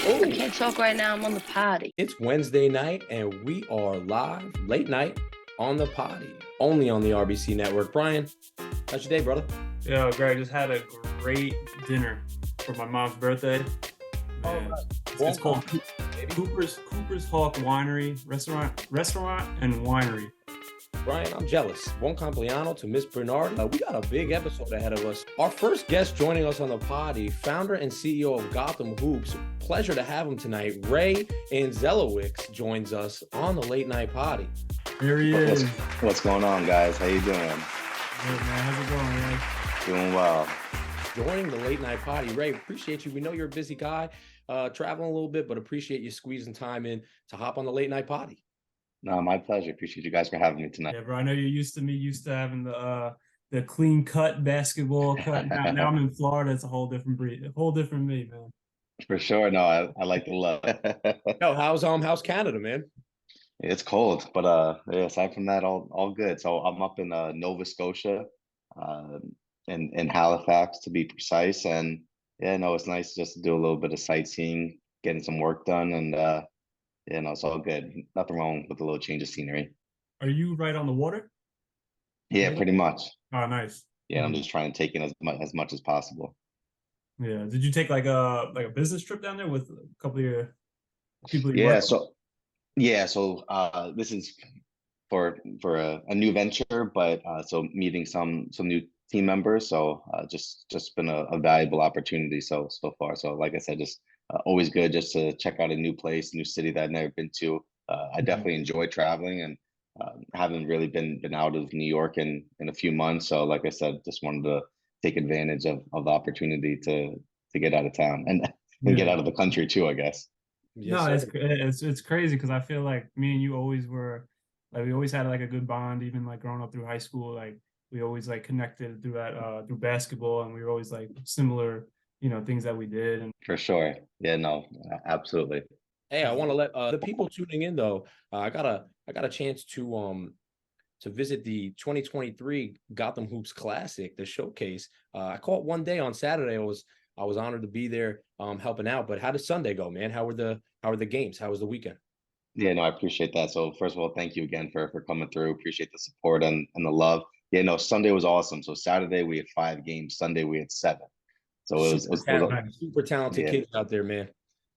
I can't talk right now. I'm on the potty. It's Wednesday night, and we are live, late night, on the potty, only on the RBC Network. Brian, how's your day, brother? Yo, Greg, just had a great dinner for my mom's birthday. Man, it's called Cooper's Hawk Winery Restaurant and Winery. Brian, I'm jealous. Buon compleanno to Miss Bernard. We got a big episode ahead of us. Our first guest joining us on the potty, founder and CEO of Gotham Hoops. Pleasure to have him tonight. Ray Anczelowics joins us on the Late Night Poddy. Here he is. What's going on, guys? How you doing? Good, man. How's it going, Ray? Doing well. Joining the Late Night Poddy. Ray, appreciate you. We know you're a busy guy, traveling a little bit, but appreciate you squeezing time in to hop on the Late Night Poddy. No, my pleasure. Appreciate you guys for having me tonight. Yeah, bro. I know you're used to having the clean cut basketball cut. Now I'm in Florida. It's a whole different breed, a whole different me, man. For sure. No, I like the love. Yo, how's Canada, man? It's cold, but yeah, aside from that, all good. So I'm up in Nova Scotia, in Halifax to be precise. And yeah, no, it's nice just to do a little bit of sightseeing, getting some work done, and yeah, no, it's all good. Nothing wrong with a little change of scenery. Are you right on the water? Yeah, pretty much. Oh, nice. Yeah, I'm just trying to take in as much as possible. Yeah. Did you take like a business trip down there with a couple of your people? Yeah. So this is for a new venture, but so meeting some new team members. So just been a valuable opportunity so far. So like I said, just always good just to check out a new place, new city that I've never been to. I definitely enjoy traveling and haven't really been out of New York in a few months. So like I said, just wanted to take advantage of the opportunity to get out of town and get out of the country too, I guess. Yes, no, it's crazy because I feel like me and you always were like we always had like a good bond, even like growing up through high school. Like we always like connected through that through basketball, and we were always like similar, things that we did. And for sure, yeah, no, absolutely. Hey, I want to let the people tuning in though. I got a chance to visit the 2023 Gotham Hoops Classic, the showcase. I caught one day on Saturday. I was honored to be there helping out. But how did Sunday go, man? How were the games? How was the weekend? Yeah, no, I appreciate that. So first of all, thank you again for coming through. Appreciate the support and the love. Yeah, no, Sunday was awesome. So Saturday we had 5 games. Sunday we had 7. So it was super talented kids out there, man.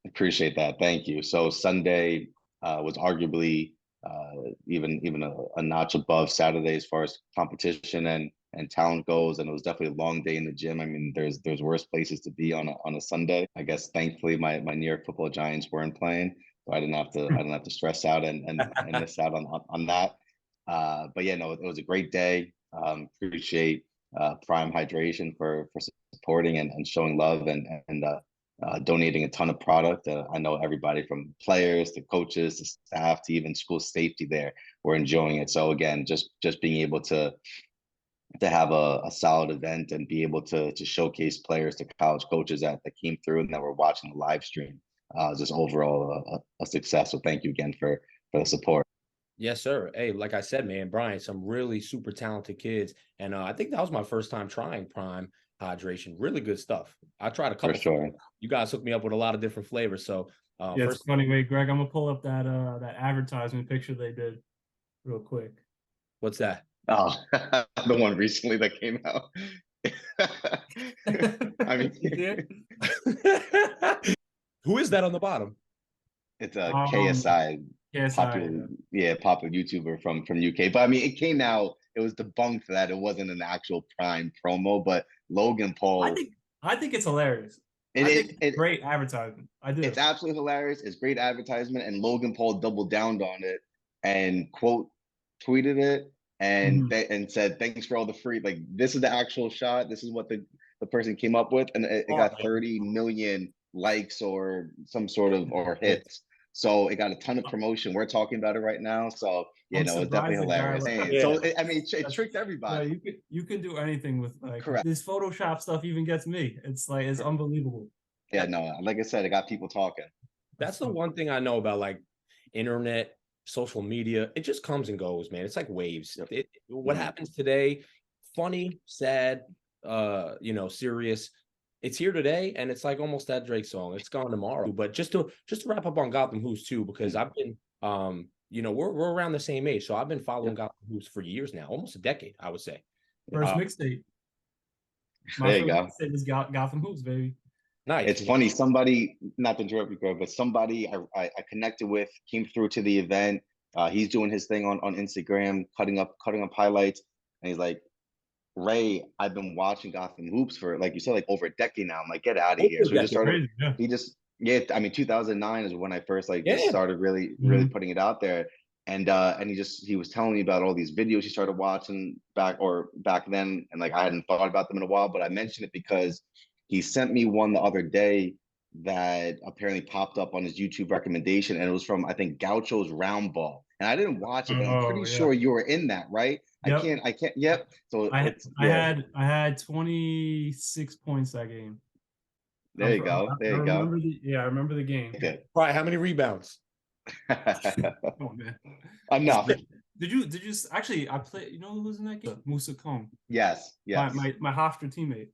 Appreciate that. Thank you. So Sunday was arguably even a notch above Saturday as far as competition and talent goes, and it was definitely a long day in the gym. I mean, there's worse places to be on a Sunday. I guess thankfully my New York Football Giants weren't playing, so I didn't have to stress out and miss out on that. But yeah, no, it was a great day. Appreciate Prime Hydration for supporting and showing love and donating a ton of product. I know everybody from players to coaches to staff to even school safety there were enjoying it. So again, just being able to have a solid event and be able to showcase players to college coaches that came through and that were watching the live stream, just overall a success. So thank you again for the support. Yes, sir. Hey, like I said, man, Brian, some really super talented kids. And I think that was my first time trying Prime Hydration. Really good stuff. I tried a couple. For sure. You guys hooked me up with a lot of different flavors. So yeah, it's funny. Wait, Greg, I'm gonna pull up that advertisement picture they did real quick. What's that? Oh, the one recently that came out. I mean, who is that on the bottom? It's a KSI. Popular YouTuber from UK. But I mean, it came out. It was debunked that it wasn't an actual Prime promo. But Logan Paul, I think it's hilarious. It's great advertisement. I do. It's absolutely hilarious. It's great advertisement, and Logan Paul doubled down on it and tweeted it and said, "Thanks for all the free. Like this is the actual shot. This is what the person came up with, and it got 30 million likes or some sort of hits." So it got a ton of promotion. We're talking about it right now. So, it's definitely hilarious. So, I mean, it tricked everybody. Yeah, you can do anything with correct. This Photoshop stuff even gets me. It's like, it's unbelievable. Yeah, no, like I said, it got people talking. That's the one thing I know about like internet, social media. It just comes and goes, man. It's like waves. What happens today, funny, sad, serious, it's here today, and it's like almost that Drake song. It's gone tomorrow. But just to wrap up on Gotham Hoops too, because I've been we're around the same age, so I've been following Gotham Hoops for years now, almost a decade, I would say. First mixtape. There you go. Mixtape was Gotham Hoops, baby. Nice. It's funny. Somebody, not to interrupt you, but somebody I connected with came through to the event. He's doing his thing on Instagram, cutting up highlights, and he's like, Ray, I've been watching Gotham Hoops for, like you said, like over a decade now. I'm like, get out of here. So he just started. I mean, 2009 is when I first just started really putting it out there. And he was telling me about all these videos he started watching back then, and like I hadn't thought about them in a while, but I mentioned it because he sent me one the other day that apparently popped up on his YouTube recommendation, and it was from, I think, Gaucho's Round Ball. And I didn't watch it, but I'm pretty sure you were in that, right? Yep. I can't. Yep. So I had 26 points that game. There you go. I remember the game. Okay. Right. How many rebounds? Oh man. Enough. Did you actually? I played. You know who was in that game? Musa Kong. Yes. My Hofstra teammate.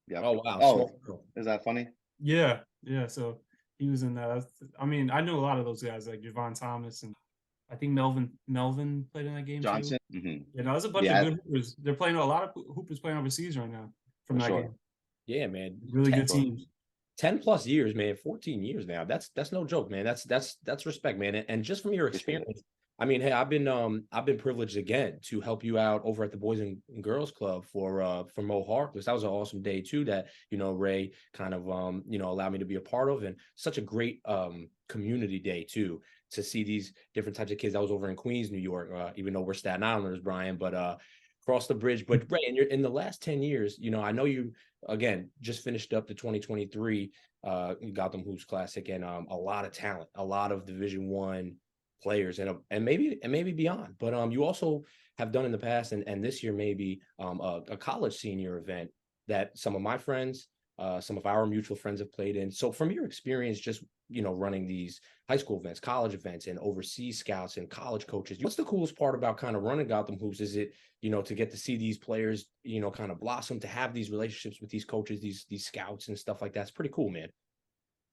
Yeah. Oh wow. Oh, is that funny? Yeah. So he was in that. I mean, I knew a lot of those guys, like Javon Thomas, and I think Melvin played in that game Johnson. too. Mm-hmm. Yeah, no, there's a bunch of good hoopers. They're playing a lot of hoopers playing overseas right now from that game. Yeah, man. Really good teams. 10 plus years, man. 14 years now. That's no joke, man. That's respect, man. And just from your experience, I mean, hey, I've been privileged again to help you out over at the Boys and Girls Club for Mo Harkless. That was an awesome day too that, Ray kind of allowed me to be a part of, and such a great community day too, to see these different types of kids. I was over in Queens, New York, even though we're Staten Islanders, Brian, but cross the bridge. But Ray, in the last 10 years, I know you again just finished up the 2023 Gotham Hoops Classic, and a lot of talent, a lot of Division I players, and maybe beyond. But you also have done in the past, and this year maybe a college senior event that some of my friends, some of our mutual friends have played in. So from your experience, just running these high school events, college events, and overseas scouts and college coaches, what's the coolest part about kind of running Gotham Hoops? Is it to get to see these players kind of blossom, to have these relationships with these coaches, these scouts and stuff like that? It's pretty cool, man.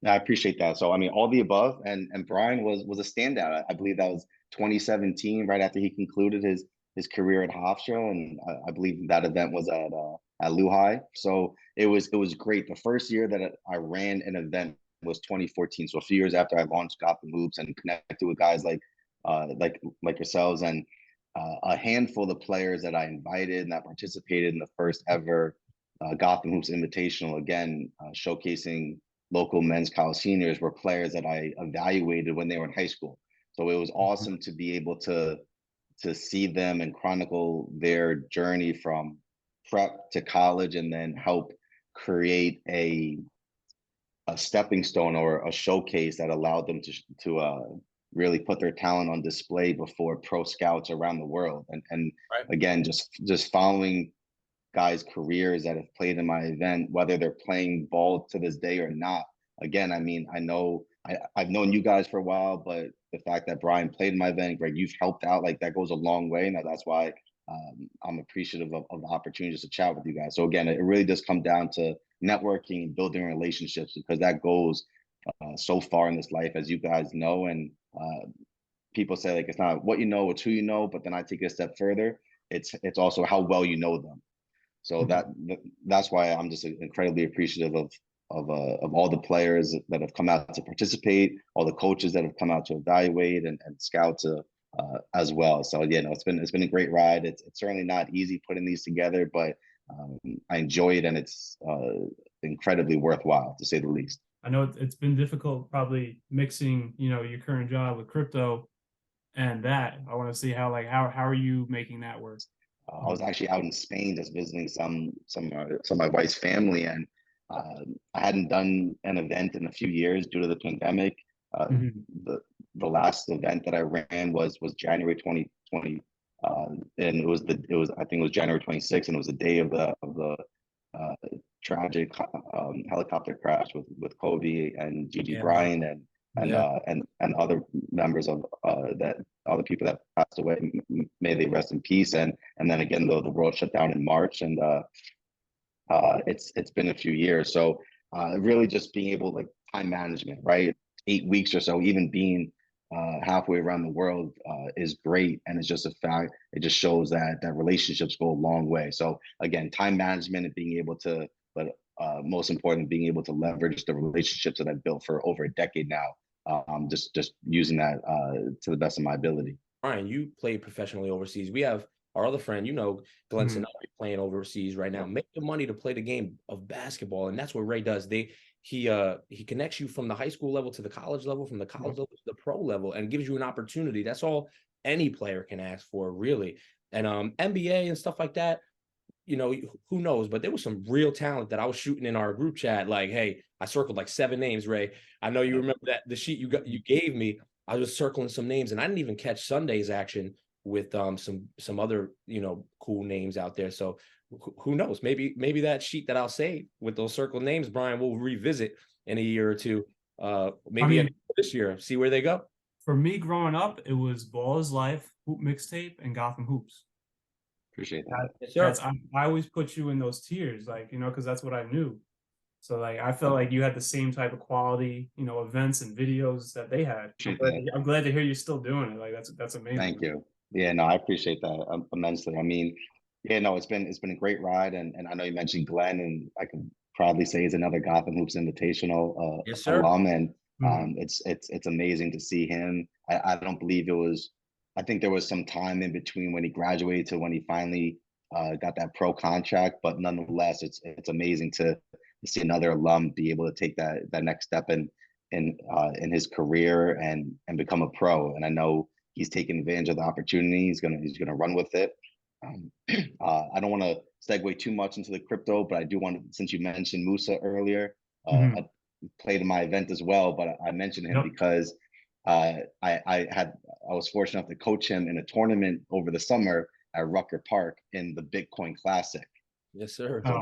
I appreciate that. So I mean, all the above, and Brian was a standout. I believe that was 2017, right after he concluded his career at Hofstra, and I believe that event was at Lehigh. So it was great. The first year that I ran an event was 2014. So a few years after I launched Gotham Hoops and connected with guys like yourselves, and a handful of players that I invited and that participated in the first ever Gotham Hoops Invitational, again showcasing local men's college seniors, were players that I evaluated when they were in high school. So it was awesome to be able to see them and chronicle their journey from prep to college, and then help create a stepping stone or a showcase that allowed them to really put their talent on display before pro scouts around the world. And right. Again, just following guys' careers that have played in my event, whether they're playing ball to this day or not. Again, I mean, I've known you guys for a while, but the fact that Brian played in my event, Greg, you've helped out, like that goes a long way. Now that's why I'm appreciative of the opportunities to chat with you guys. So again, it really does come down to networking and building relationships, because that goes so far in this life, as you guys know. And people say, like, it's not what you know, it's who you know, but then I take it a step further. It's also how well you know them. So that's why I'm just incredibly appreciative of all the players that have come out to participate, all the coaches that have come out to evaluate, and scout as well. So yeah, no, it's been a great ride. It's certainly not easy putting these together, but I enjoy it, and it's incredibly worthwhile, to say the least. I know it's been difficult, probably mixing your current job with crypto, and that I want to see how are you making that work? I was actually out in Spain just visiting some of my wife's family, and I hadn't done an event in a few years due to the pandemic. The last event that I ran was January 2020, and it was I think it was January 26th, and it was the day of the tragic helicopter crash with Kobe and Gigi Bryant and other members of that other people that passed away. May they rest in peace. And then again, the world shut down in March, and it's been a few years. So really just being able, like, time management, right? 8 weeks or so, even being halfway around the world is great, and it's just a fact. It just shows that relationships go a long way. So again, time management and being able to, but most important, being able to leverage the relationships that I've built for over a decade now. Just using that to the best of my ability. Brian, you played professionally overseas. We have our other friend, Glenn Mhm. Sinari, playing overseas right now, making money to play the game of basketball, and that's what Ray does. He connects you from the high school level to the college level, from the college level to the pro level, and gives you an opportunity. That's all any player can ask for, really. And NBA and stuff like that, who knows? But there was some real talent that I was shooting in our group chat. Like, hey, I circled like 7 names, Ray. I know you remember that the sheet you gave me. I was circling some names, and I didn't even catch Sunday's action with some other cool names out there. So who knows? Maybe that sheet that I'll save with those circled names, Brian, we'll revisit in a year or two. Maybe this year, see where they go. For me, growing up, it was Ball is Life, Hoop Mixtape, and Gotham Hoops. Appreciate that. Yes, I always put you in those tiers, like, because that's what I knew. So, like, I felt like you had the same type of quality, events and videos that they had. I'm glad to hear you're still doing it. Like, that's amazing. Thank you. Yeah, no, I appreciate that immensely. I mean, yeah, no, it's been a great ride, and I know you mentioned Glenn, and I can proudly say he's another Gotham Hoops Invitational Yes, sir. alum, and it's amazing to see him. I don't believe it was. I think there was some time in between when he graduated to when he finally got that pro contract, but nonetheless, it's amazing to see another alum be able to take that next step in his career and become a pro. And I know he's taking advantage of the opportunity. He's gonna run with it. I don't want to segue too much into the crypto, but I do want to, since you mentioned Musa earlier, I played in my event as well, but I mentioned him because I was fortunate enough to coach him in a tournament over the summer at Rucker Park in the Bitcoin Classic. Yes, sir. So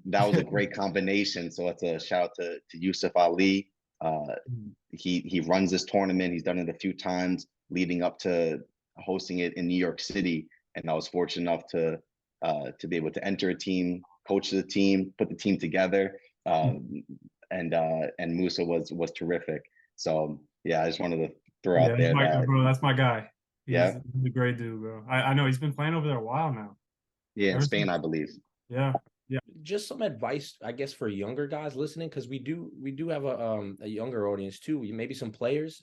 that was a great combination. So it's a shout out to Yusuf Ali. He runs this tournament. He's done it a few times leading up to hosting it in New York City. And I was fortunate enough to be able to enter a team, coach the team, put the team together. And Musa was terrific. So yeah, I just wanted to throw out there that, bro, that's my guy. He's yeah, a great dude, bro. I know he's been playing over there a while now. Yeah, in Spain, I believe. Yeah. Just some advice, I guess, for younger guys listening, because we do have a younger audience too. Maybe some players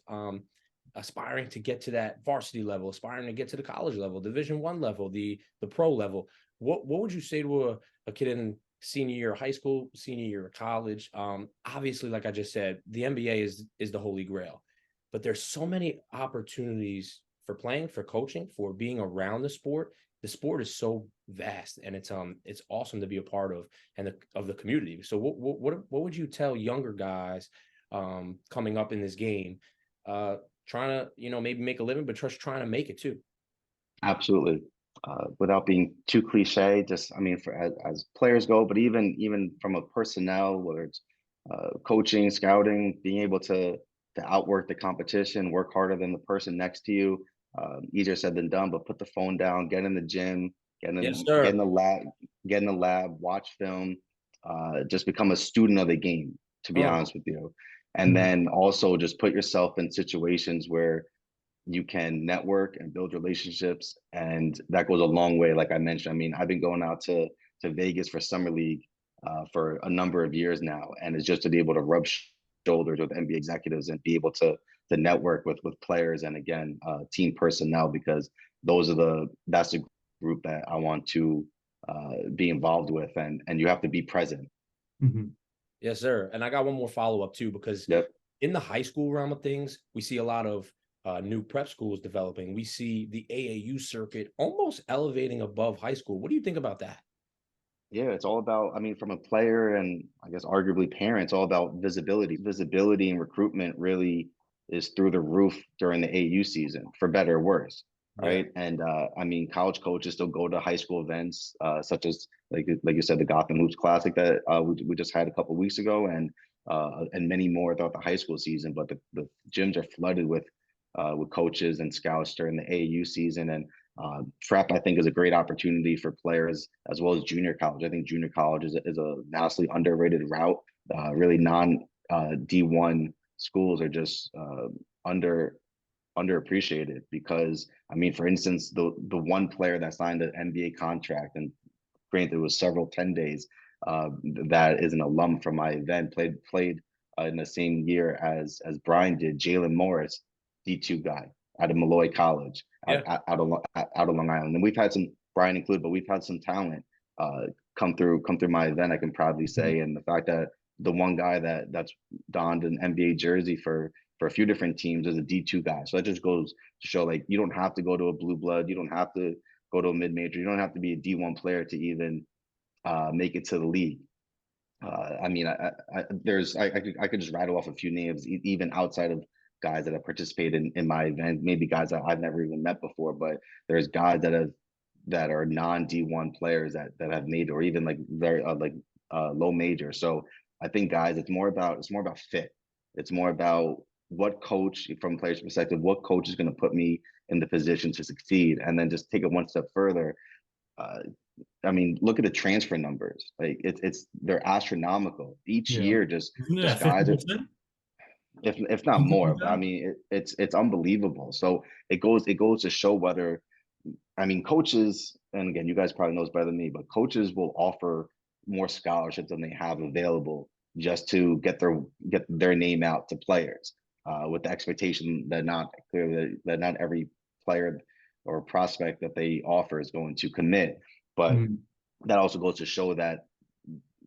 aspiring to get to that varsity level, aspiring to get to the college level, Division I level, the pro level. What would you say to a kid in senior year of high school, senior year of college? Obviously, like I just said, the NBA is the holy grail, but there's so many opportunities for playing, for coaching, for being around the sport. The sport is so vast, and it's awesome to be a part of of the community. So what would you tell younger guys coming up in this game, trying to maybe make a living, but just trying to make it too? Absolutely. Without being too cliche, just, I mean, for as players go, but even from a personnel, whether it's coaching, scouting, being able to outwork the competition, work harder than the person next to you. Easier said than done, but put the phone down, get in the gym, get in the lab, watch film, just become a student of the game, to be honest with you. And then also just put yourself in situations where you can network and build relationships, and that goes a long way. Like I mentioned, I mean, I've been going out to Vegas for summer league for a number of years now, and it's just to be able to rub shoulders with NBA executives and be able to network with players, and again, team personnel, because that's the group that I want to be involved with, and you have to be present. Yes, sir. And I got one more follow-up too, because in the high school realm of things, we see a lot of new prep schools developing. We see the AAU circuit almost elevating above high school. What do you think about that? Yeah, it's all about, I mean, from a player and I guess arguably parents, all about visibility. Visibility and recruitment really is through the roof during the AAU season, for better or worse, right? And I mean, college coaches still go to high school events such as, like you said, the Gotham Hoops Classic that we just had a couple of weeks ago, and many more throughout the high school season. But the gyms are flooded with coaches and scouts during the AAU season, and prep, I think, is a great opportunity for players as well as junior college. I think junior college is a vastly underrated route really non D1 schools are just underappreciated because I mean, for instance, the one player that signed an NBA contract, and granted it was several 10 days, that is an alum from my event, played in the same year as Brian did, Jalen Morris, D2 guy out of Malloy College, out of Long Island. And we've had some, Brian included, but we've had some talent come through my event, I can proudly say. And the fact that the one guy that's donned an NBA jersey for a few different teams is a D2 guy. So that just goes to show, like, you don't have to go to a blue blood, you don't have to go to a mid-major, you don't have to be a D1 player to even make it to the league. I mean, I could just rattle off a few names, even outside of guys that have participated in my event, maybe guys that I've never even met before, but there's guys that are non D1 players that have made, or even like very low major. So I think, guys, it's more about fit. It's more about what coach, from a player's perspective, what coach is going to put me in the position to succeed, and then just take it one step further. I mean, look at the transfer numbers. Like they're astronomical each year. Just guys are, if not more. But I mean, it's unbelievable. So it goes to show whether, I mean, coaches, and again, you guys probably know this better than me, but coaches will offer more scholarships than they have available just to get their name out to players, with the expectation that not every player or prospect that they offer is going to commit. But that also goes to show that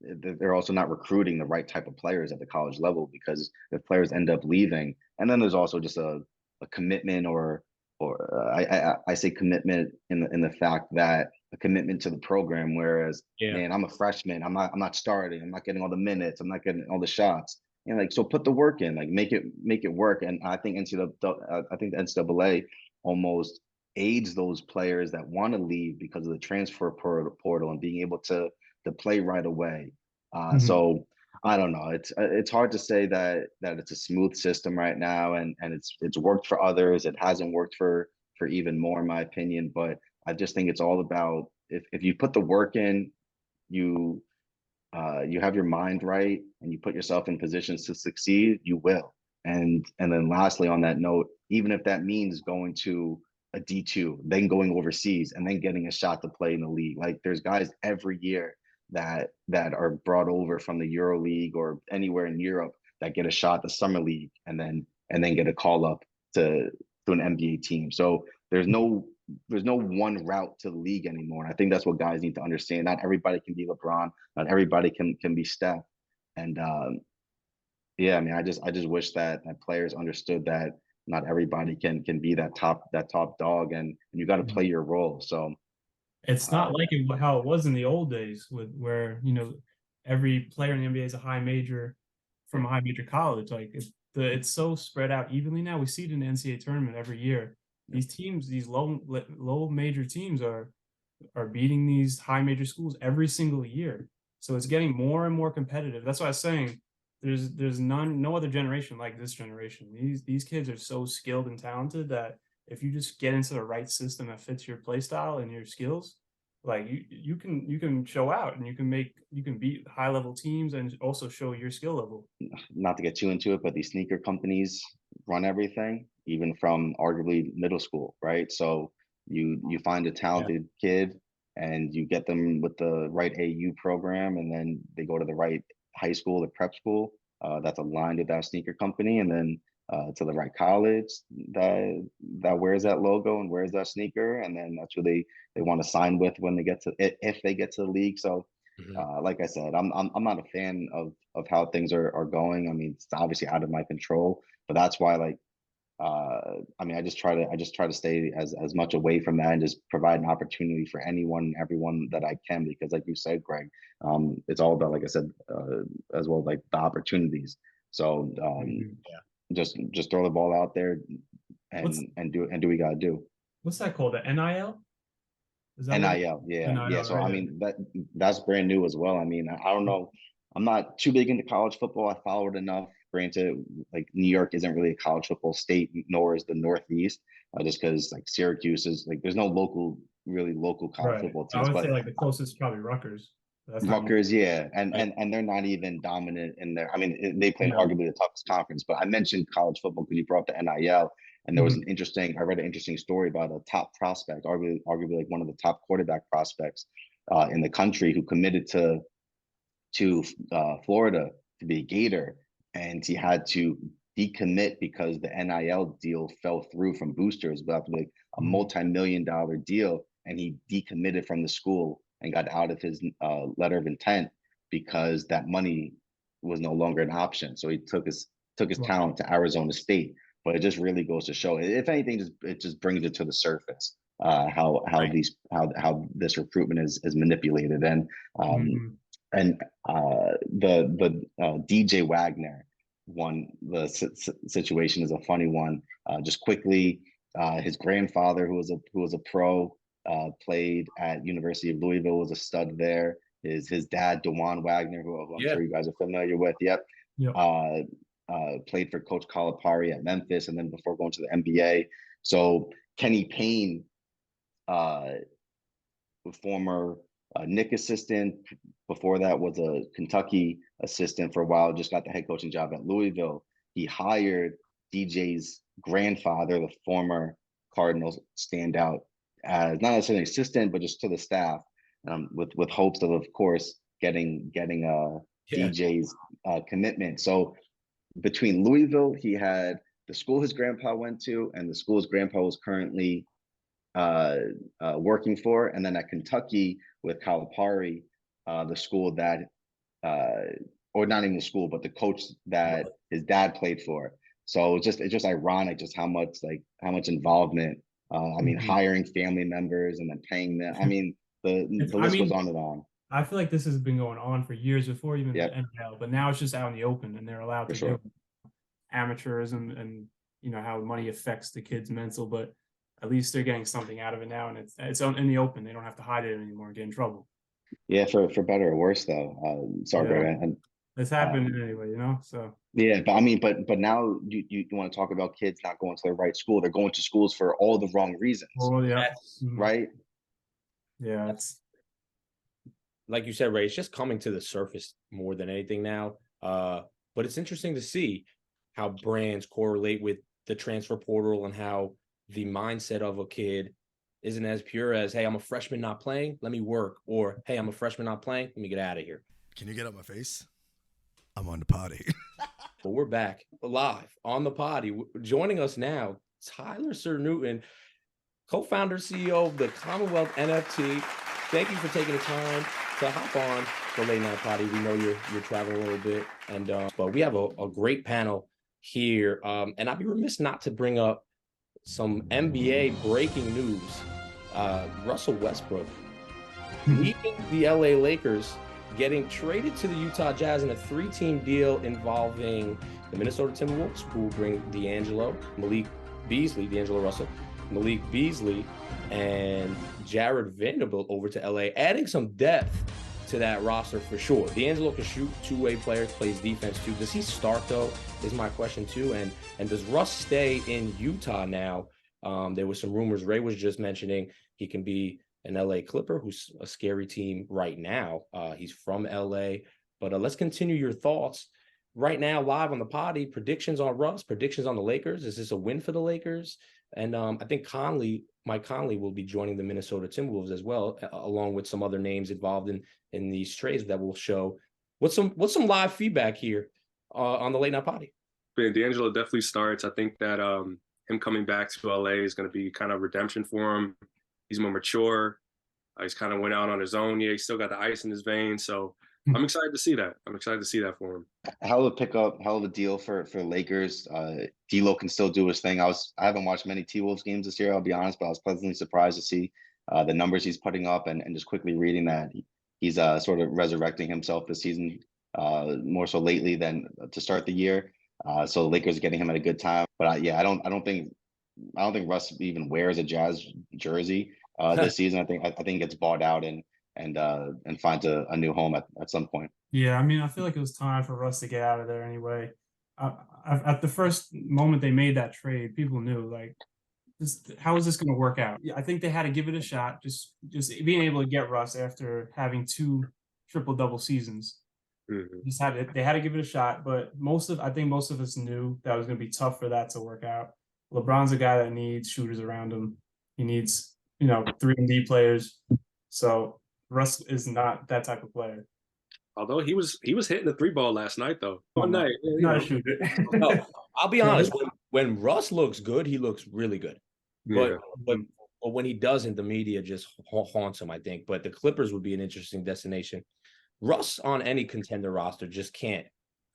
they're also not recruiting the right type of players at the college level, because if players end up leaving, and then there's also just a commitment, or I say commitment in the fact that a commitment to the program, whereas man, I'm a freshman, I'm not starting, I'm not getting all the minutes, I'm not getting all the shots, and like, so put the work in, like make it work. And I think the NCAA almost aids those players that want to leave because of the transfer portal and being able to play right away. So I don't know. It's hard to say that it's a smooth system right now, and it's worked for others. It hasn't worked for even more, in my opinion. But I just think it's all about, if you put the work in, you have your mind right, and you put yourself in positions to succeed, you will. And then lastly, on that note, even if that means going to a D2, then going overseas, and then getting a shot to play in the league. Like, there's guys every year that are brought over from the Euro League or anywhere in Europe that get a shot at the summer league, and then get a call up to an NBA team. So there's no one route to the league anymore. And I think that's what guys need to understand. Not everybody can be LeBron. Not everybody can be Steph. And yeah, I mean, I just wish that players understood that not everybody can be that top dog, and you got to play your role. So it's not like how it was in the old days, where every player in the NBA is a high major from a high major college. Like, it's so spread out evenly now. We see it in the NCAA tournament every year. These teams, these low major teams are beating these high major schools every single year. So it's getting more and more competitive. That's why I was saying there's no other generation like this generation. These kids are so skilled and talented that if you just get into the right system that fits your play style and your skills, like you can show out, and you can beat high level teams and also show your skill level. Not to get too into it, but these sneaker companies run everything, even from arguably middle school, right? So you find a talented kid, and you get them with the right AU program, and then they go to the right high school, the prep school that's aligned with that sneaker company, and then to the right college that wears that logo and wears that sneaker, and then that's who they want to sign with when they get to, if they get to the league. So like I said, I'm not a fan of how things are going. I mean, it's obviously out of my control, but that's why, like, I mean, I just try to stay as much away from that, and just provide an opportunity for anyone, everyone that I can, because like you said, Greg, it's all about, like I said, as well, like the opportunities. So just throw the ball out there and do what we gotta do. What's that called? The NIL? NIL, yeah. So right. I mean, that's brand new as well. I mean, I don't know. I'm not too big into college football. I follow it enough. Granted, like, New York isn't really a college football state, nor is the Northeast, just because, like, Syracuse is, like, there's no local college football teams. I would say, like, the closest is probably Rutgers. That's not Rutgers, yeah, Right. and they're not even dominant in their. I mean, they play in Yeah. arguably the toughest conference. But I mentioned college football because you brought up the NIL, and there was Mhm. an interesting. I read an interesting story about a top prospect, arguably like one of the top quarterback prospects in the country, who committed to Florida to be a Gator, and he had to decommit because the NIL deal fell through from boosters, about like a Mhm. multi-million-dollar deal, and he decommitted from the school and got out of his letter of intent because that money was no longer an option. So he took his Wow. talent to Arizona State. But it just really goes to show, if anything, it just brings it to the surface how Right. how this recruitment is manipulated. Mhm. And the DJ Wagner one, the situation is a funny one. Just quickly, his grandfather, who was a pro, played at University of Louisville, was a stud there. His dad, DeJuan Wagner, who I'm Yeah. sure you guys are familiar with. Yep. Yep. Played for Coach Calipari at Memphis, and then before going to the NBA. So Kenny Payne, former Nick assistant. Before that was a Kentucky assistant for a while, just got the head coaching job at Louisville. He hired DJ's grandfather, the former Cardinals standout, as not necessarily an assistant, but just to the staff, with hopes of course, getting Yeah. DJ's commitment. So between Louisville, he had the school his grandpa went to, and the school his grandpa was currently working for, and then at Kentucky with Calipari, the school that, or not even the school, but the coach that his dad played for. So it's just ironic, just how much involvement. I mean, Mhm. hiring family members and then paying them. I mean, the list goes on and on. I feel like this has been going on for years before even Yep. the NIL, but now it's just out in the open and they're allowed For to sure. do it. Amateurism and how money affects the kids' mental, but at least they're getting something out of it now, and it's in the open. They don't have to hide it anymore and get in trouble. Yeah, for better or worse though. Sorry, Yeah. Greg. And It's happening anyway, So yeah, but I mean, but now you want to talk about kids not going to the right school. They're going to schools for all the wrong reasons, well, yeah, Yes. Mhm. right? Yeah, it's Like you said, Ray, it's just coming to the surface more than anything now. But it's interesting to see how brands correlate with the transfer portal and how the mindset of a kid isn't as pure as, hey, I'm a freshman not playing, let me work, or hey, I'm a freshman not playing, let me get out of here. Can you get up my face? I'm on the potty. But we're back live on the potty. Joining us now, Tyler Sir Newton, co-founder, CEO of the Commonwealth NFT. Thank you for taking the time to hop on the Late Night Poddy. We know you're traveling a little bit, and but we have a great panel here. And I'd be remiss not to bring up some NBA breaking news. Russell Westbrook leaving the LA Lakers, getting traded to the Utah Jazz in a 3-team deal involving the Minnesota Timberwolves, who will bring D'Angelo Russell, Malik Beasley, and Jared Vanderbilt over to LA, adding some depth to that roster for sure. D'Angelo can shoot, two-way player, plays defense too. Does he start though, is my question too. And does Russ stay in Utah now? There was some rumors Ray was just mentioning he can be an LA Clipper, who's a scary team right now. He's from LA, but let's continue your thoughts right now live on the potty. Predictions on Russ, predictions on the Lakers. Is this a win for the Lakers? And I think Mike Conley will be joining the Minnesota Timberwolves as well, along with some other names involved in these trades that will show. What's some live feedback here on the Late Night Poddy? Man, D'Angelo definitely starts. I think that him coming back to LA is going to be kind of redemption for him. He's more mature. He's kind of went out on his own. Yeah, he's still got the ice in his veins. So I'm excited to see that. I'm excited to see that for him. Hell of a pickup, hell of a deal for Lakers. D'Lo can still do his thing. I haven't watched many T-Wolves games this year, I'll be honest, but I was pleasantly surprised to see the numbers he's putting up, and just quickly reading that he's sort of resurrecting himself this season, more so lately than to start the year. So the Lakers are getting him at a good time. But I don't think Russ even wears a Jazz jersey this season. I think he gets bought out and finds a new home at some point. Yeah, I mean, I feel like it was time for Russ to get out of there anyway. At the first moment they made that trade, people knew, like, how is this going to work out? I think they had to give it a shot. Just being able to get Russ after having 2 triple-double seasons. Mhm. They had to give it a shot, but I think most of us knew that it was going to be tough for that to work out. LeBron's a guy that needs shooters around him. He needs, 3-and-D players. So Russ is not that type of player. Although he was hitting the 3-ball last night though. One No, night, he's not a shooter. No, I'll be Yeah, honest. When Russ looks good, he looks really good. Yeah. But when he doesn't, the media just haunts him, I think. But the Clippers would be an interesting destination. Russ on any contender roster just can't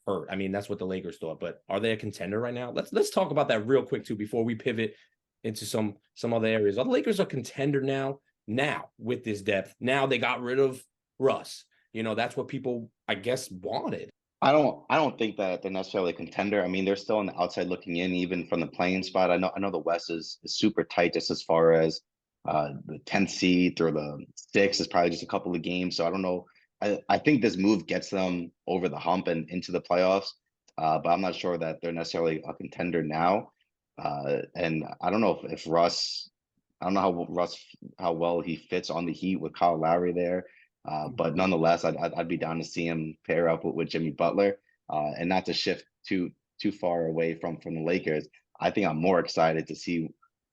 hurt. I mean, that's what the Lakers thought. But are they a contender right now? Let's talk about that real quick too before we pivot into some other areas. Are the Lakers a contender now? Now with this depth, now they got rid of Russ. That's what people, I guess, wanted. I don't think that they're necessarily a contender. I mean, they're still on the outside looking in, even from the playing spot. I know the West is super tight just as far as the 10th seed through the 6th is probably just a couple of games. So I don't know. I think this move gets them over the hump and into the playoffs. But I'm not sure that they're necessarily a contender now. And I don't know if Russ, I don't know how well he fits on the Heat with Kyle Lowry there. But nonetheless, I'd be down to see him pair up with Jimmy Butler, and not to shift too far away from the Lakers. I think I'm more excited to see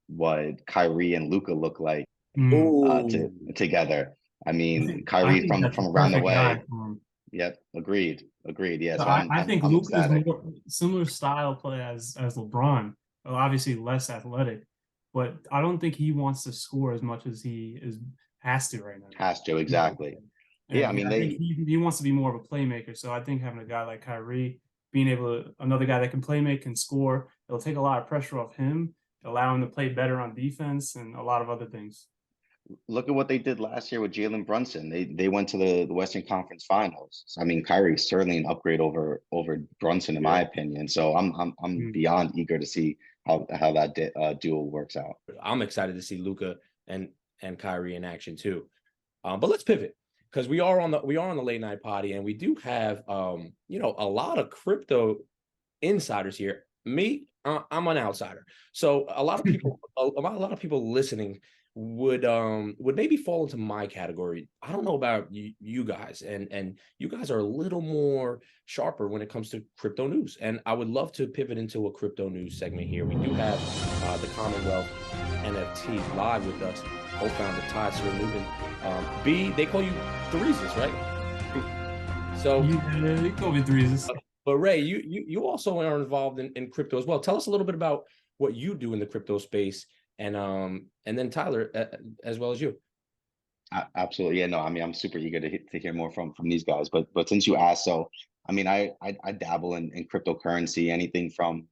what Kyrie and Luka look like together. I mean, Kyrie from around the way. Yep, agreed. Yeah, so I think I'm Luka is ecstatic. more similar style play as LeBron. Well, obviously less athletic, but I don't think he wants to score as much as he has to right now. Has to, exactly. And Yeah, I mean, I think he wants to be more of a playmaker. So I think having a guy like Kyrie, another guy that can play make, can score, it'll take a lot of pressure off him, allow him to play better on defense and a lot of other things. look at what they did last year with Jalen Brunson. They went to the Western Conference Finals. So, I mean, Kyrie's certainly an upgrade over Brunson, in my opinion. So I'm beyond eager to see how that duo works out. I'm excited to see Luka and Kyrie in action too. But let's pivot, because we are on the Late Night Poddy, and we do have a lot of crypto insiders here. Me, I'm an outsider, so a lot of people a lot of people listening would maybe fall into my category. I don't know about you guys, and you guys are a little more sharper when it comes to crypto news, and I would love to pivot into a crypto news segment here. We do have the Commonwealth NFT live with us, co-founder Todd Sir-Newman. B, they call you Threeses, right? So yeah, they call me Threeses. But Ray, you also are involved in crypto as well. Tell us a little bit about what you do in the crypto space, and then Tyler as well as you. Absolutely, yeah. No, I mean, I'm super eager to hear more from these guys. But since you asked, so I mean, I dabble in cryptocurrency, anything from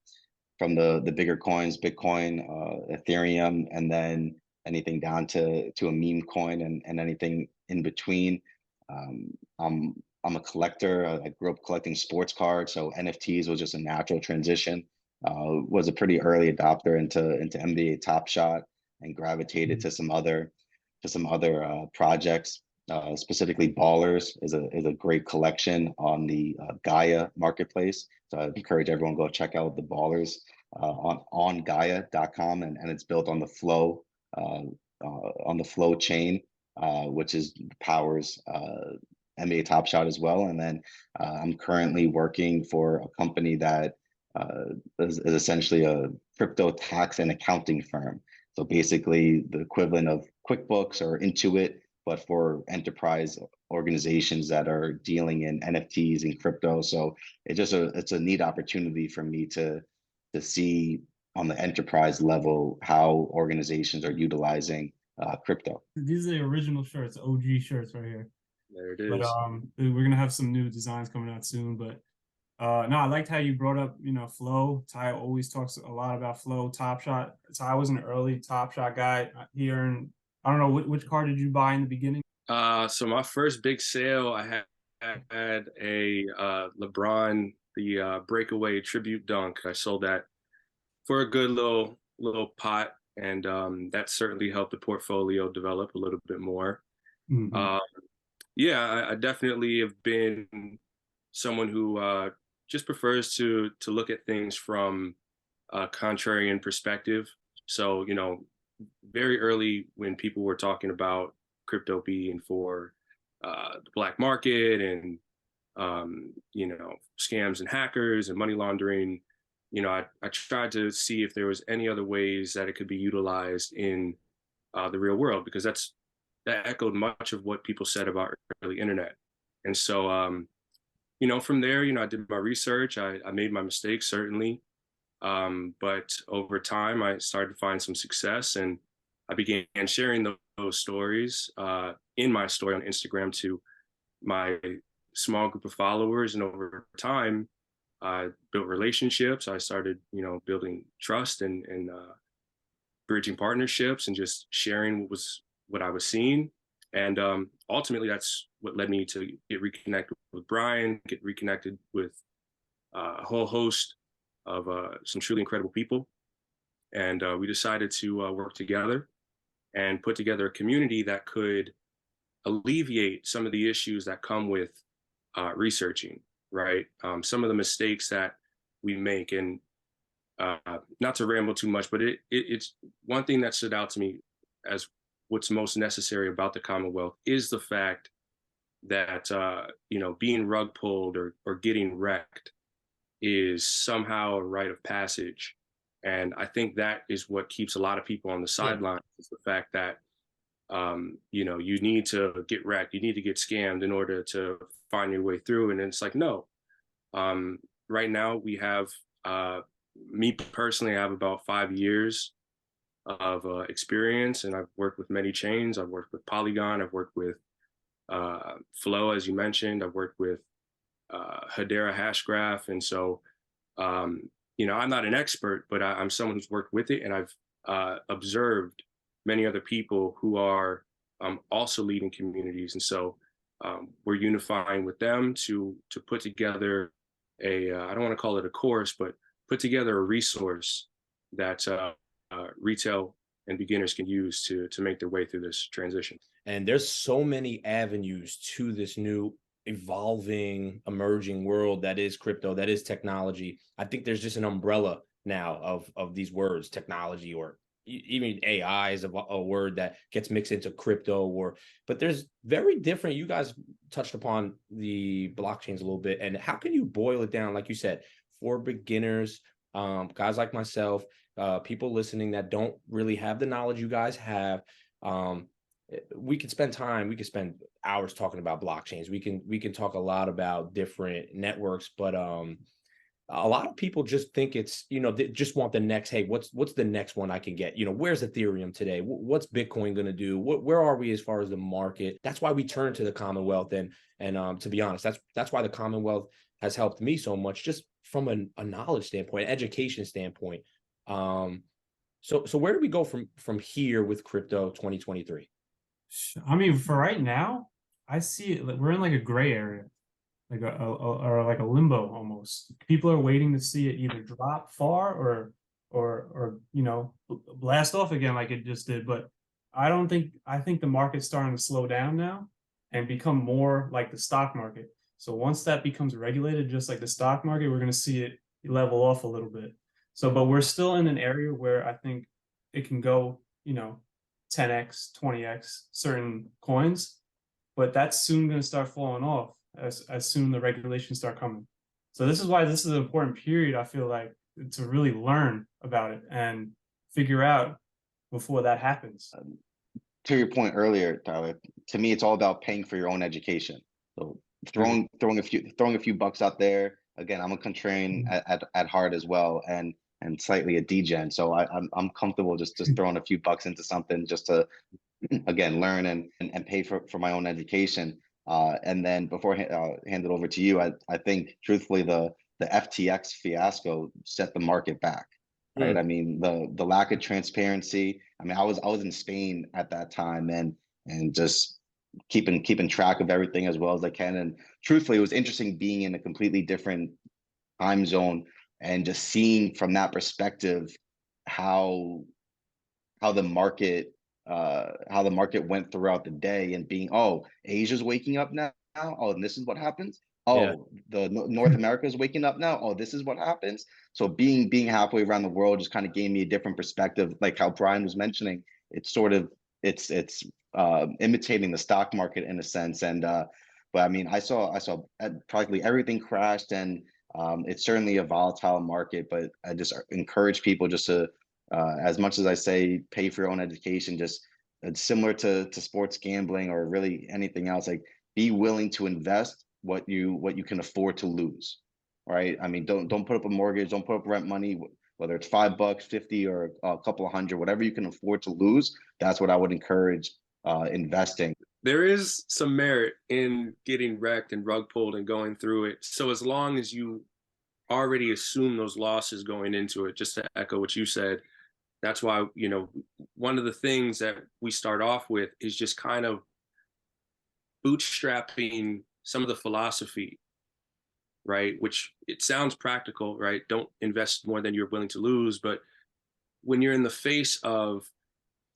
the bigger coins, Bitcoin, Ethereum, and then anything down to a meme coin and anything in between. I'm a collector. I grew up collecting sports cards, so NFTs was just a natural transition. Was a pretty early adopter into NBA Top Shot, and gravitated to some other projects. Specifically, Ballers is a great collection on the Gaia marketplace. So I encourage everyone to go check out the Ballers on Gaia.com, and it's built on the Flow chain, which powers NBA Top Shot as well. And then I'm currently working for a company that is essentially a crypto tax and accounting firm. So basically the equivalent of QuickBooks or Intuit, but for enterprise organizations that are dealing in NFTs and crypto. So it's a neat opportunity for me to see on the enterprise level how organizations are utilizing crypto. These are the original shirts, OG shirts right here. There it is. But we're gonna have some new designs coming out soon. But no, I liked how you brought up, Flow. Ty always talks a lot about Flow, Top Shot. So I was an early Top Shot guy here, and I don't know which card did you buy in the beginning? So my first big sale, I had a LeBron, the breakaway tribute dunk. I sold that for a good little pot, and that certainly helped the portfolio develop a little bit more. Mm-hmm. Yeah, I definitely have been someone who just prefers to look at things from a contrarian perspective. So, very early when people were talking about crypto being for the black market and scams and hackers and money laundering. I tried to see if there was any other ways that it could be utilized in the real world, because that echoed much of what people said about early internet. And so, from there, I did my research. I made my mistakes, certainly. But over time, I started to find some success, and I began sharing those stories in my story on Instagram to my small group of followers. And over time, I built relationships. I started, building trust and bridging partnerships and just sharing what I was seeing. And ultimately, that's what led me to get reconnected with Brian, get reconnected with a whole host of some truly incredible people. And we decided to work together and put together a community that could alleviate some of the issues that come with researching, right? Some of the mistakes that we make, and not to ramble too much, but it's one thing that stood out to me as what's most necessary about the Commonwealth is the fact that, being rug pulled or getting wrecked is somehow a rite of passage. And I think that is what keeps a lot of people on the sidelines, is the fact that, you need to get wrecked, you need to get scammed in order to find your way through. And it's like, no. Right now we have, me personally, I have about 5 years of experience, and I've worked with many chains. I've worked with Polygon, I've worked with Flow, as you mentioned, I've worked with Hedera Hashgraph. And so, I'm not an expert, but I'm someone who's worked with it, and I've observed many other people who are also leading communities. And so we're unifying with them to put together I don't want to call it a course, but put together a resource that retail and beginners can use to make their way through this transition. And there's so many avenues to this new evolving, emerging world that is crypto, that is technology. I think there's just an umbrella now of these words, technology, or even AI is a word that gets mixed into crypto, but there's very different. You guys touched upon the blockchains a little bit, and how can you boil it down, like you said, for beginners, guys like myself, people listening that don't really have the knowledge you guys have. We could spend hours talking about blockchains. We can talk a lot about different networks, but a lot of people just think it's, they just want the next, hey, what's the next one I can get? Where's Ethereum today? What's Bitcoin going to do? Where are we as far as the market? That's why we turn to the Commonwealth. And to be honest, that's why the Commonwealth has helped me so much, just from a knowledge standpoint, education standpoint. So where do we go from here with crypto 2023? I mean, for right now, I see it, we're in like a gray area, like a limbo almost. People are waiting to see it either drop far or blast off again like it just did. But I think the market's starting to slow down now and become more like the stock market. So once that becomes regulated, just like the stock market, we're going to see it level off a little bit. So, but we're still in an area where I think it can go, 10x, 20x certain coins, but that's soon going to start falling off as soon the regulations start coming. So this is why this is an important period, I feel like, to really learn about it and figure out before that happens. To your point earlier, Tyler, to me, it's all about paying for your own education. So throwing a few bucks out there. Again, I'm a contrarian at heart as well, and slightly a degen. So I'm comfortable just throwing a few bucks into something just to, again, learn and pay for my own education. And then before I hand it over to you, I think truthfully the FTX fiasco set the market back. Right. I mean, the lack of transparency. I mean, I was in Spain at that time and just keeping track of everything as well as I can. And truthfully, it was interesting being in a completely different time zone and just seeing from that perspective how the market went throughout the day, and being, oh, Asia's waking up now. Oh, and this is what happens. Oh, yeah. The North America is waking up now. Oh, this is what happens. So being halfway around the world just kind of gave me a different perspective, like how Brian was mentioning. It sort of it's imitating the stock market in a sense. And but I mean, I saw practically everything crashed, and it's certainly a volatile market. But I just encourage people just to, as much as I say, pay for your own education. Just it's similar to sports gambling or really anything else. Like, be willing to invest what you can afford to lose. Right? I mean, don't put up a mortgage, don't put up rent money, whether it's $5, 50, or a couple of hundred, whatever you can afford to lose. That's what I would encourage investing. There is some merit in getting wrecked and rug pulled and going through it. So as long as you already assume those losses going into it, just to echo what you said, that's why, you know, one of the things that we start off with is just kind of bootstrapping some of the philosophy, right? Which it sounds practical, right? Don't invest more than you're willing to lose. But when you're in the face of,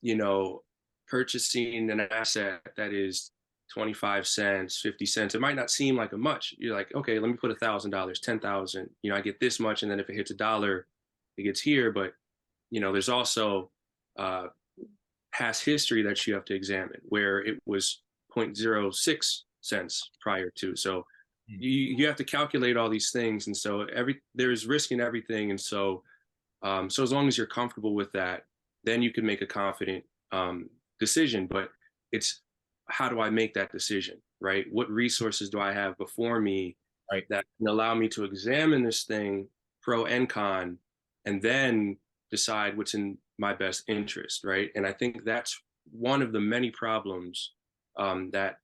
you know, purchasing an asset that is 25 cents, 50 cents, it might not seem like a much. You're like, okay, let me put $1,000, 10,000, you know, I get this much. And then if it hits $1, it gets here. But, you know, there's also past history that you have to examine where it was 0.06 cents prior to. So you have to calculate all these things. And so there's risk in everything. And so, so as long as you're comfortable with that, then you can make a confident decision. But it's, how do I make that decision, right? What resources do I have before me, right, that can allow me to examine this thing pro and con, and then decide what's in my best interest, right? And I think that's one of the many problems that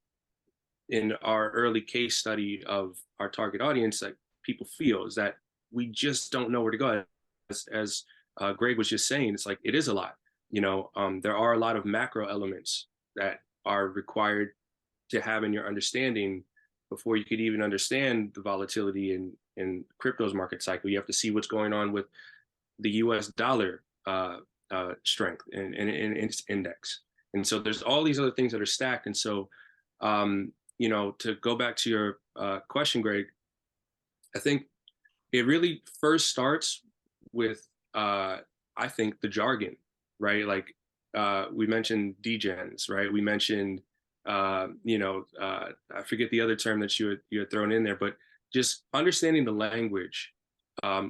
in our early case study of our target audience, like, people feel is that we just don't know where to go. As Greg was just saying, it's like, it is a lot. You know, there are a lot of macro elements that are required to have in your understanding before you could even understand the volatility in crypto's market cycle. You have to see what's going on with the US dollar strength and its index. And so there's all these other things that are stacked. And so, you know, to go back to your question, Greg, I think it really first starts with, I think, the jargon, right? Like, we mentioned degens, right? We mentioned, you know, I forget the other term that you had thrown in there, but just understanding the language,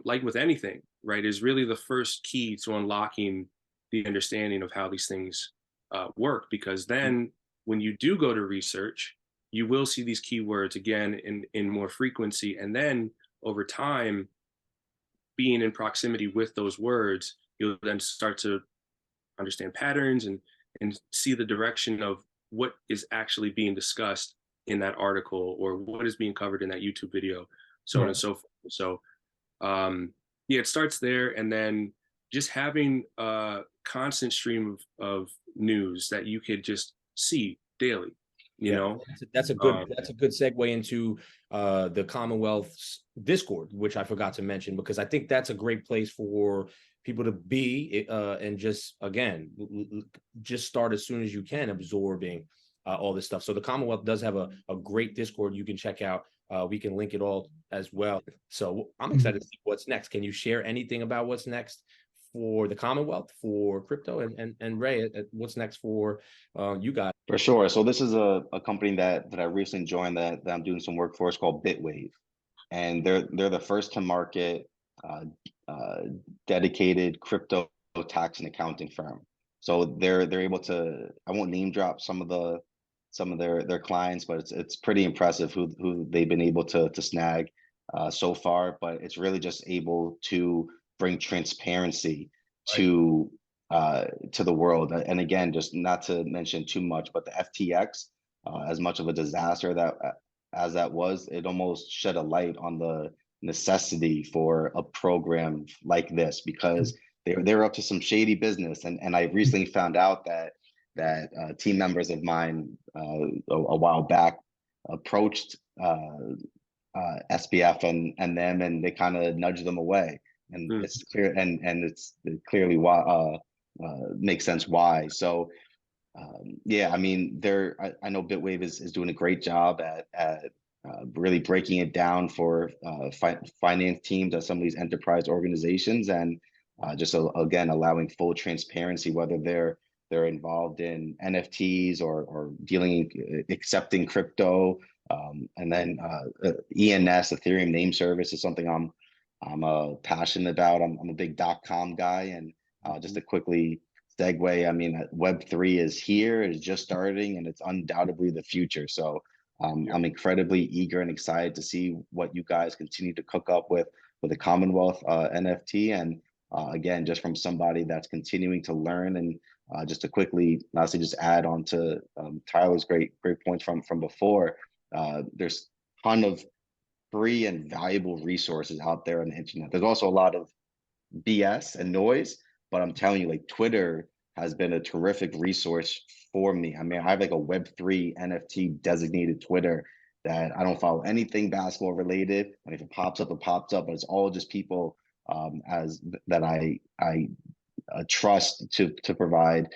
like with anything, right, is really the first key to unlocking the understanding of how these things work. Because then when you do go to research, you will see these keywords again in more frequency. And then over time, being in proximity with those words, you'll then start to understand patterns and see the direction of what is actually being discussed in that article or what is being covered in that YouTube video, so on and so forth. So yeah, it starts there, and then just having a constant stream of news that you could just see daily. You know, that's a good segue into the Commonwealth's Discord, which I forgot to mention, because I think that's a great place for people to be and just, again, just start as soon as you can absorbing all this stuff. So the Commonwealth does have a great Discord you can check out. We can link it all as well. So I'm excited to see what's next. Can you share anything about what's next for the Commonwealth, for crypto, and Ray, what's next for you guys? For sure. So this is a company that I recently joined that I'm doing some work for. It's called Bitwave, and they're the first to market dedicated crypto tax and accounting firm. So they're able to, I won't name drop some of their clients, but it's pretty impressive who they've been able to snag so far. But it's really just able to bring transparency to the world. And again, just not to mention too much, but the FTX, as much of a disaster that was, it almost shed a light on the necessity for a program like this, because they're up to some shady business. And I recently found out that team members of mine a while back approached SBF and them, and they kind of nudged them away. And it's clear, and it's clearly why makes sense why. So yeah, I mean, I know Bitwave is doing a great job at really breaking it down for finance teams at some of these enterprise organizations, and just again allowing full transparency, whether they're they're involved in NFTs or accepting crypto. And then ENS, Ethereum Name Service, is something I'm passionate about. I'm a big .com guy, and just to quickly segue, I mean, Web3 is here, is just starting, and it's undoubtedly the future. So I'm incredibly eager and excited to see what you guys continue to cook up with the Commonwealth NFT. And again, just from somebody that's continuing to learn, and just to quickly, lastly, just add on to Tyler's great points from before. There's a ton of free and valuable resources out there on the internet. There's also a lot of BS and noise, but I'm telling you, like, Twitter has been a terrific resource for me. I mean, I have like a Web3 NFT designated Twitter that I don't follow anything basketball related. And if it pops up, it pops up, but it's all just people that I trust to provide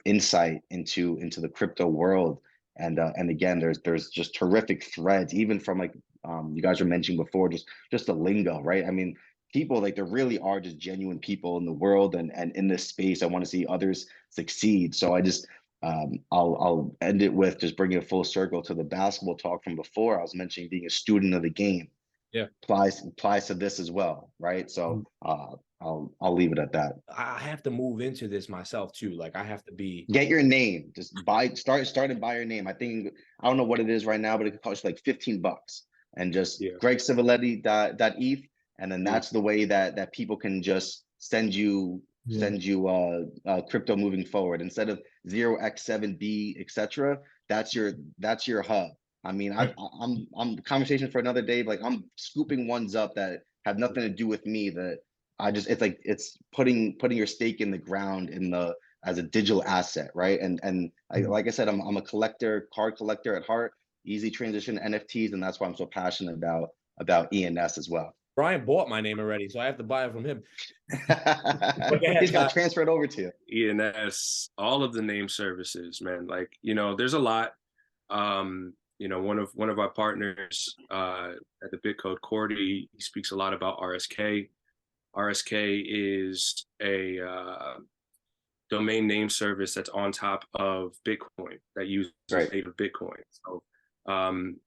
insight into the crypto world. And again, there's just terrific threads, even from like you guys were mentioning before, just the lingo, right? I mean, people, like, there really are just genuine people in the world and in this space. I want to see others succeed. So I just I'll end it with just bringing it full circle to the basketball talk from before. I was mentioning being a student of the game. Yeah, applies to this as well, right? So I'll leave it at that. I have to move into this myself too. Like, I have to get your name. Just start and buy your name. I think, I don't know what it is right now, but it could cost like $15, and just Greg Civiletti.eth. And then that's the way that people can just send you crypto moving forward, instead of 0x7b, etc. That's your hub. I mean, I'm conversation for another day. Like, I'm scooping ones up that have nothing to do with me, that it's putting your stake in the ground as a digital asset, right? And like I said, I'm a card collector at heart. Easy transition to NFTs, and that's why I'm so passionate about ENS as well. Brian bought my name already, so I have to buy it from him. He's got to transfer it over to you. ENS, all of the name services, man. Like, there's a lot. One of our partners at the BitCode, Cordy, he speaks a lot about RSK. RSK is a domain name service that's on top of Bitcoin, that uses native Bitcoin. So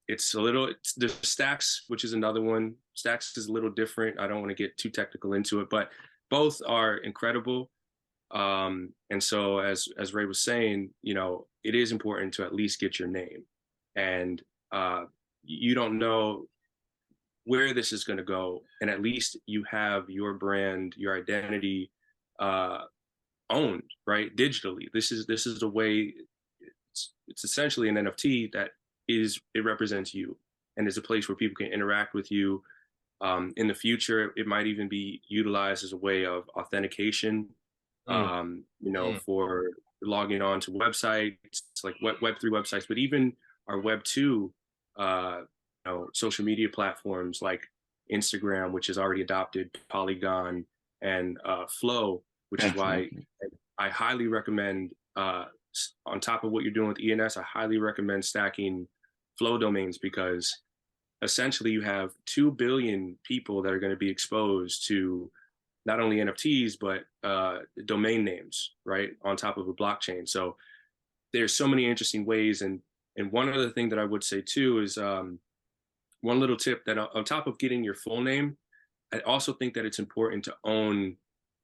it's the Stacks, which is another one. Stacks is a little different. I don't want to get too technical into it, but both are incredible. And so as Ray was saying, it is important to at least get your name. And you don't know where this is going to go, and at least you have your brand, your identity owned, right, digitally. This is a way. It's essentially an NFT that it represents you, and is a place where people can interact with you. In the future, it might even be utilized as a way of authentication, for logging on to websites, like Web3 websites, but even our Web2 social media platforms like Instagram, which has already adopted Polygon, and Flow, which is why I highly recommend, on top of what you're doing with ENS, I highly recommend stacking Flow domains, because essentially you have 2 billion people that are going to be exposed to not only NFTs, but domain names, right, on top of a blockchain. So there's so many interesting ways. And one other thing that I would say too is one little tip, that on top of getting your full name, I also think that it's important to own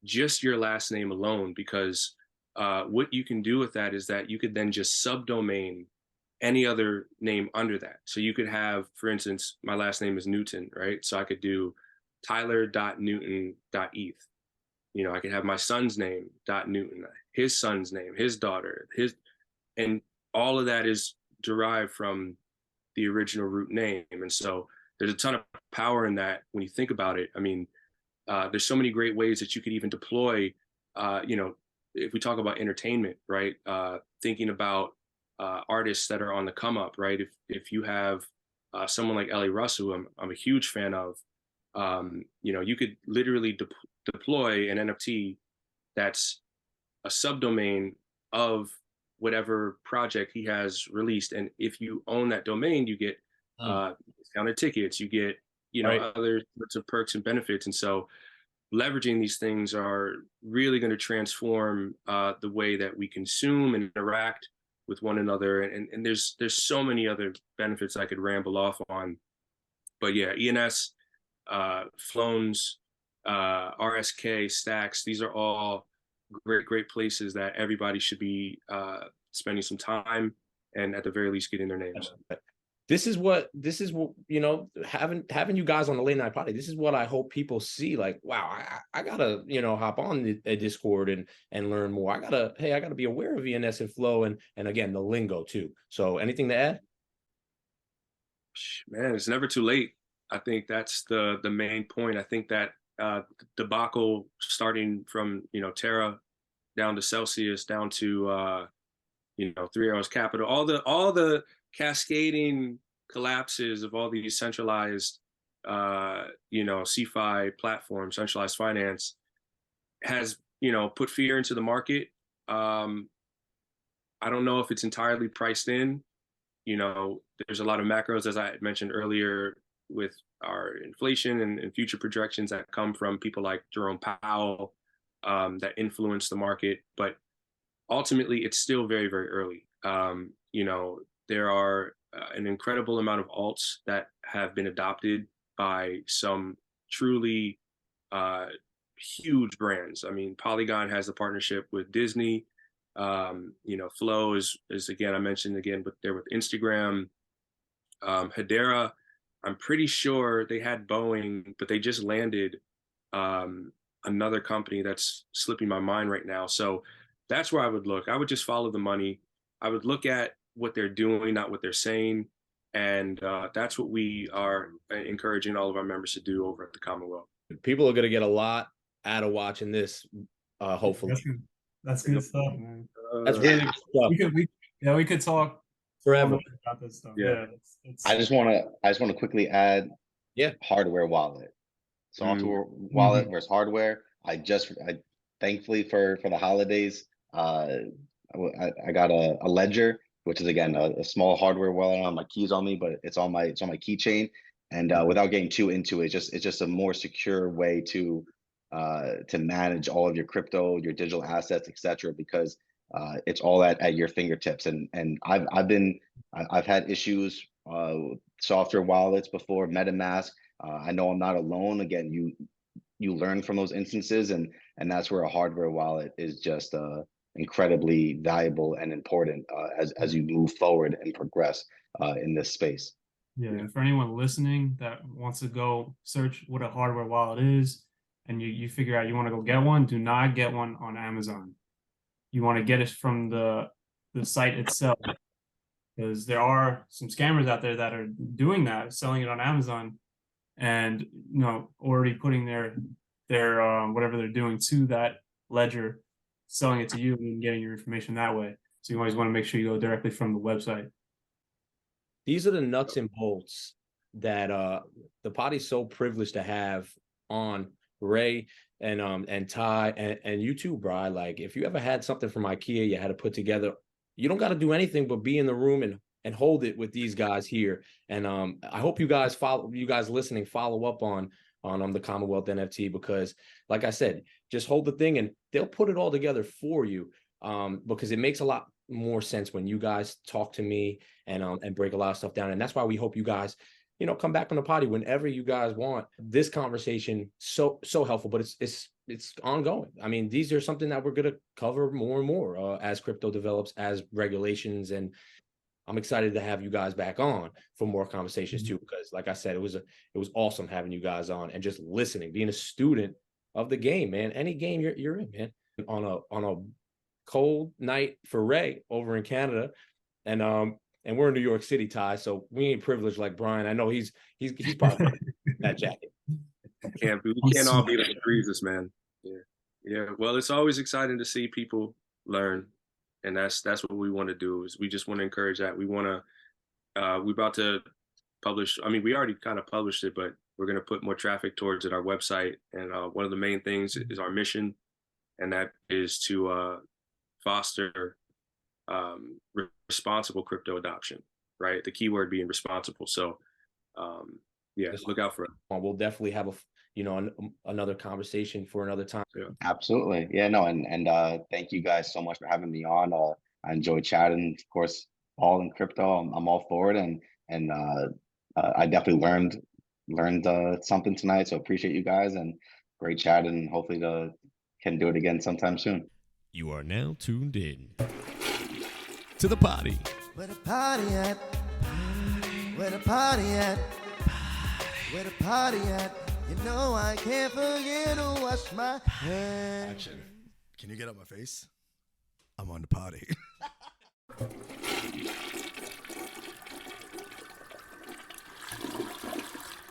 just your last name alone, because what you can do with that is that you could then just subdomain any other name under that. So you could have, for instance, my last name is Newton, right? So I could do Tyler.Newton.eth. I could have my son's name, .Newton, his son's name, his daughter, and all of that is derived from the original root name. And so there's a ton of power in that when you think about it. I mean, there's so many great ways that you could even deploy, if we talk about entertainment, right? Thinking about artists that are on the come up, right? If you have someone like Ellie Russell, I'm a huge fan of, you could literally deploy an NFT that's a subdomain of whatever project he has released. And if you own that domain, you get discounted tickets, you get, other sorts of perks and benefits. And so leveraging these things are really going to transform the way that we consume and interact with one another. And there's so many other benefits I could ramble off on. But yeah, ENS, Flones, RSK, Stacks, these are all great places that everybody should be spending some time and at the very least getting their names. This is what you know, having you guys on the Late Night Poddy, this is what I hope people see. Like, wow, I gotta, you know, hop on a Discord and learn more. I gotta be aware of ENS and Flow and again the lingo too. So anything to add? Man, it's never too late. I think that's the main point. I think that debacle starting from, you know, Terra down to Celsius down to you know, 3 Arrows Capital, all the cascading collapses of all these centralized you know, CeFi platforms, centralized finance, has, you know, put fear into the market. I don't know if it's entirely priced in. You know, there's a lot of macros, as I mentioned earlier, with our inflation and future projections that come from people like Jerome Powell that influence the market. But ultimately, it's still very, very early. You know, there are an incredible amount of alts that have been adopted by some truly huge brands. I mean, Polygon has a partnership with Disney. You know, Flow is again, I mentioned again, but they're with Instagram. Hedera, I'm pretty sure they had Boeing, but they just landed another company that's slipping my mind right now. So that's where I would look. I would just follow the money. I would look at what they're doing, not what they're saying. And that's what we are encouraging all of our members to do over at the Commonwealth. People are going to get a lot out of watching this, hopefully. That's good stuff, man. That's really good stuff. We could talk Forever about this stuff. Yeah. It's I just want to quickly add, hardware wallet, software wallet versus hardware. I thankfully for the holidays, I got a Ledger, which is again a small hardware wallet. I don't have my keys on me, but it's on my keychain. And without getting too into it, it's just a more secure way to manage all of your crypto, your digital assets, etc. Because it's all at your fingertips. And I've had issues software wallets before, MetaMask. I know I'm not alone. Again, you learn from those instances, and that's where a hardware wallet is just incredibly valuable and important as you move forward and progress in this space. Yeah, and for anyone listening that wants to go search what a hardware wallet is, and you figure out you want to go get one, do not get one on Amazon. You want to get it from the site itself, because there are some scammers out there that are doing that, selling it on Amazon, and you know, already putting their whatever they're doing to that ledger, selling it to you and getting your information that way. So you always want to make sure you go directly from the website. These are the nuts and bolts that the Poddy's so privileged to have on. Ray and Ty and you too, Bri. Like, if you ever had something from IKEA you had to put together, you don't got to do anything but be in the room and hold it with these guys here. And I hope you guys listening follow up on the Commonwealth NFT, because like I said, just hold the thing and they'll put it all together for you, because it makes a lot more sense when you guys talk to me and break a lot of stuff down. And that's why we hope you guys, you know, come back on the Poddy whenever you guys want. This conversation so helpful, but it's ongoing. I mean, these are something that we're going to cover more and more as crypto develops, as regulations, and I'm excited to have you guys back on for more conversations too, because like I said, it was awesome having you guys on and just listening, being a student of the game, man. Any game you're in, man. On a cold night for Ray over in Canada, and we're in New York City, Ty, so we ain't privileged like Brian. I know he's probably that jacket. We can't all be like breezes, man. Yeah. Well, it's always exciting to see people learn, and that's what we want to do. Is we just want to encourage that. We want to. We're about to publish. I mean, we already kind of published it, but we're going to put more traffic towards it, our website. And one of the main things is our mission, and that is to foster responsible crypto adoption, right? The key word being responsible. So look out for it. We'll definitely have another conversation for another time. Yeah. Absolutely. Yeah, no, and thank you guys so much for having me on. I enjoyed chatting. Of course, all in crypto. I'm all for it, and I definitely learned something tonight. So appreciate you guys and great chat, and hopefully can do it again sometime soon. You are now tuned in to the party. Where the party at? Where the party at? Where the party at? You know I can't forget to wash my hands. Action. Can you get out my face? I'm on the party.